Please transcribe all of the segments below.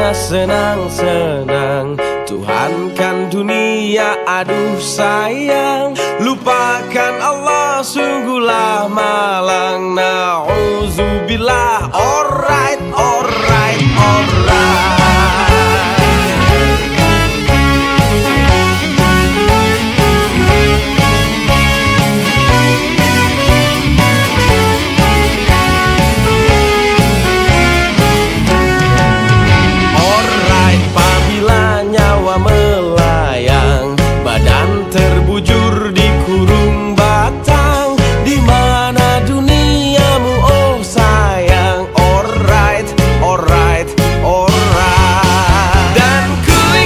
hanya senang-senang. Tuhan kan dunia, aduh sayang. Lupakan Allah, sungguhlah malang. Na'udzubillah. Alright, alright, alright. Melayang, badan terbujur di kurung batang. Di mana duniamu, oh sayang? Alright, alright, alright. Dan kui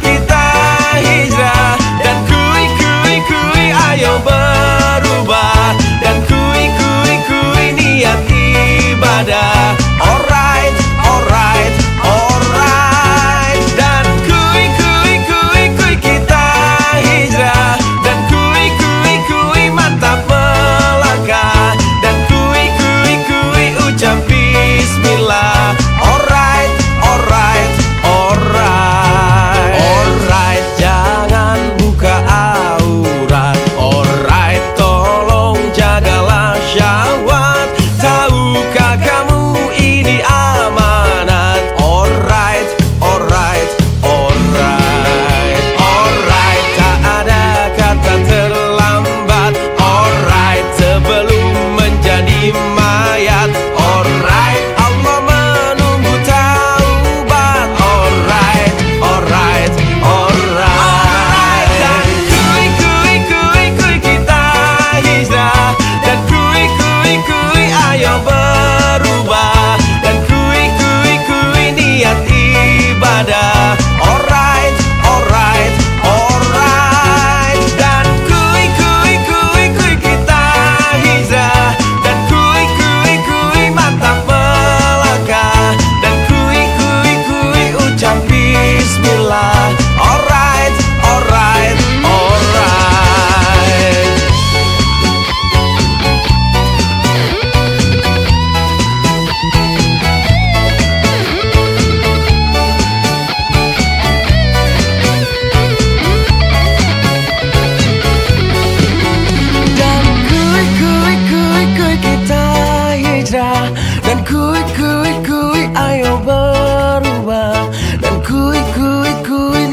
kita hijrah. Dan kui ayo berubah. Dan kui niat ibadah. Alright, alright, alright. Dan kui kita hijrah. Dan kui mantap melangkah. Dan kui ucap bismillah. Alright, alright, alright. Alright, jangan buka aurat. Alright, tolong jagalah syahwat. Tahukah kamu ini amanat? Alright, alright, alright. Alright, tak ada kata terlambat. Alright, sebelum menjadi mayat. Alright, Allah menunggu taubat. Alright, alright, alright. Dan kui kita hijrah. Dan kui ayo berubah. Dan kui niat ibadah. Alright, alright, alright. Dan kui kita hijrah. Dan kui mantap melangkah. Dan kui ucap bismillah. Alright, alright, alright. Dan kui kita hijrah. Dan kui ayo berubah. Dan kui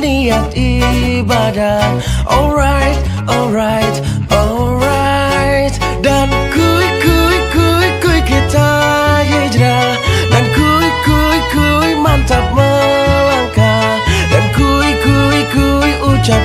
niat ibadah. Alright, alright, alright. Dan kui kita hijrah. Dan kui mantap melangkah. Dan kui ucap